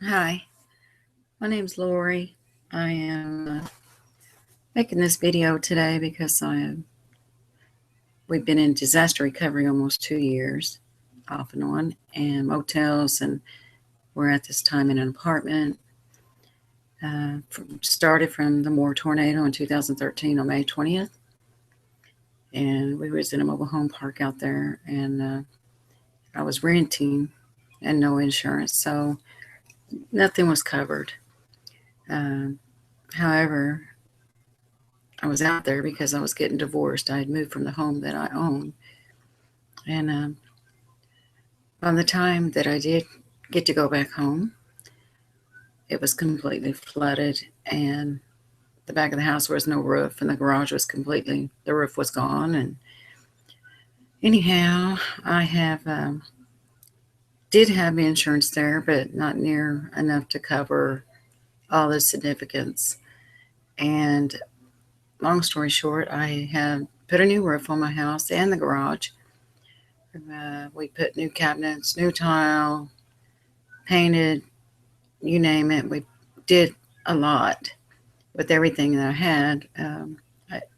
Hi, my name's Lori. I am making this video today because we've been in disaster recovery almost 2 years, off and on, and motels, and we're at this time in an apartment. Started from the Moore tornado in 2013 on May 20th, and we was in a mobile home park out there, and I was renting and no insurance, so nothing was covered. Uh, However, I was out there because I was getting divorced. I had moved from the home that I owned. And by the time that I did get to go back home, it was completely flooded, and the back of the house was no roof, and the garage was the roof was gone. And anyhow, I did have insurance there, but not near enough to cover all the significance. And long story short, I had put a new roof on my house and the garage. We put new cabinets, new tile, painted, you name it. We did a lot with everything that I had.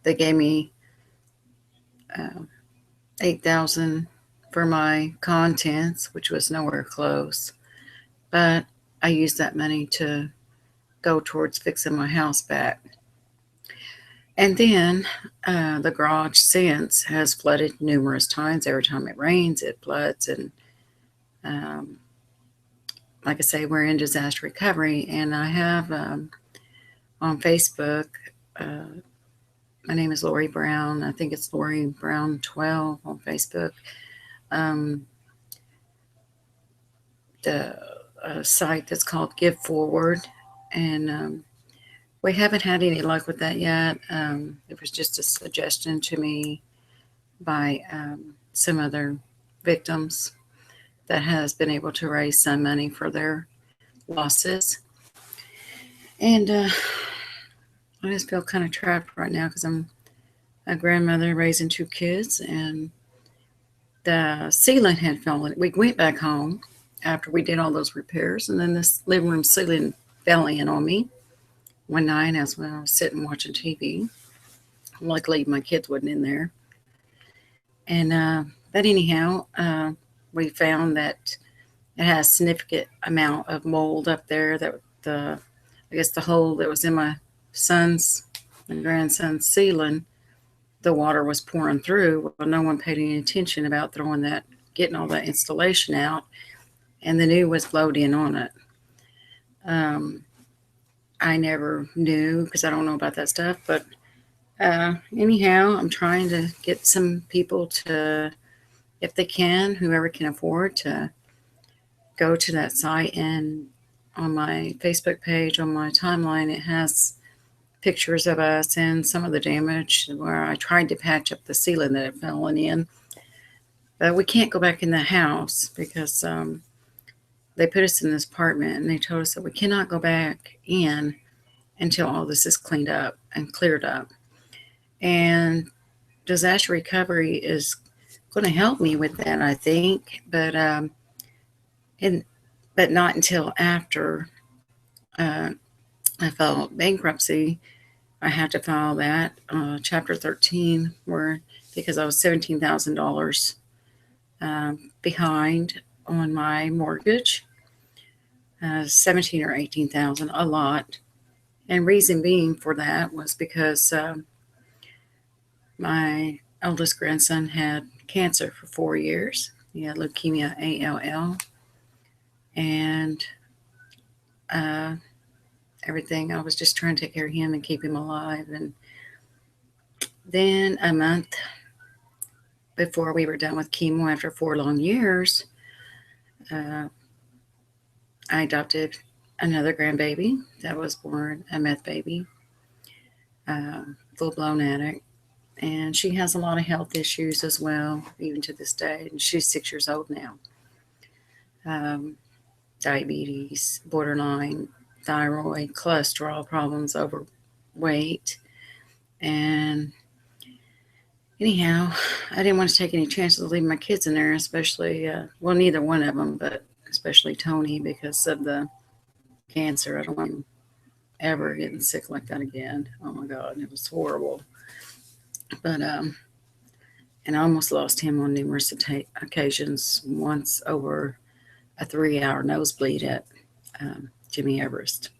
They gave me uh, 8,000 for my contents, which was nowhere close. But I used that money to go towards fixing my house back. And then the garage since has flooded numerous times. Every time it rains, it floods. And um, like I say, we're in disaster recovery. And I have on Facebook, uh, my name is Lori Brown. I think it's Lori Brown 12 on Facebook. Um, the site that's called Give Forward, and we haven't had any luck with that yet. It was just a suggestion to me by some other victims that has been able to raise some money for their losses. And I just feel kind of trapped right now because I'm a grandmother raising two kids, and the ceiling had fallen. We went back home after we did all those repairs, and then this living room ceiling fell in on me one night as when I was sitting watching TV. Luckily, my kids wasn't in there. And but anyhow, we found that it has a significant amount of mold up there. That I guess the hole that was in my son's and grandson's ceiling, the water was pouring through. Well, no one paid any attention about getting all that installation out, and the new was flowed in on it. Um, I never knew because I don't know about that stuff, but anyhow, I'm trying to get some people to, if they can, whoever can afford to go to that site. And on my Facebook page, on my timeline, it has pictures of us and some of the damage where I tried to patch up the ceiling that had fallen in. But we can't go back in the house because they put us in this apartment and they told us that we cannot go back in until all this is cleaned up and cleared up. And disaster recovery is going to help me with that, I think, but and but not until after uh, I filed bankruptcy. I had to file that Chapter 13, where because I was $17,000 behind on my mortgage, 17 or 18,000, a lot. And reason being for that was because my eldest grandson had cancer for 4 years. He had leukemia ALL, and uh, everything. I was just trying to take care of him and keep him alive. And then a month before we were done with chemo, after 4 long years, uh, I adopted another grandbaby that was born a meth baby, full blown addict. And she has a lot of health issues as well, even to this day. And she's 6 years old now. Um, Diabetes, borderline, thyroid, cholesterol problems, overweight. And anyhow, I didn't want to take any chances of leaving my kids in there, especially, well, neither one of them, but especially Tony, because of the cancer. I don't want him ever getting sick like that again. Oh my God, it was horrible. But and I almost lost him on numerous occasions. Once over a 3-hour nosebleed at Jimmy Everest.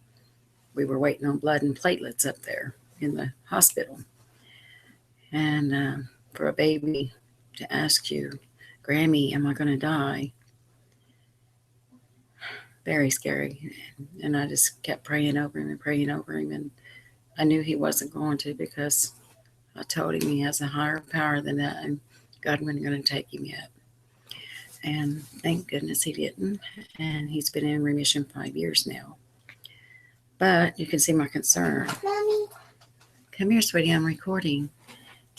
We were waiting on blood and platelets up there in the hospital, and for a baby to ask you, Grammy, am I going to die? Very scary. And I just kept praying over him and praying over him. And I knew he wasn't going to, because I told him he has a higher power than that, and God wasn't going to take him yet. And thank goodness he didn't. And he's been in remission 5 years now. But you can see my concern. Mommy. Come here, sweetie. I'm recording.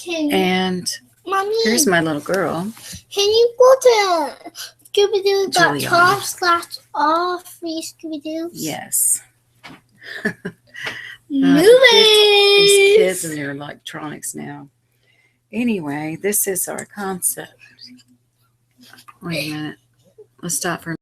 Mommy. Here's my little girl. Can you go to Scooby-Doo.com /all free Scooby-Doo? Yes. Movies. These kids and their electronics now. Anyway, this is our concept. Wait a minute. Let's stop for a minute.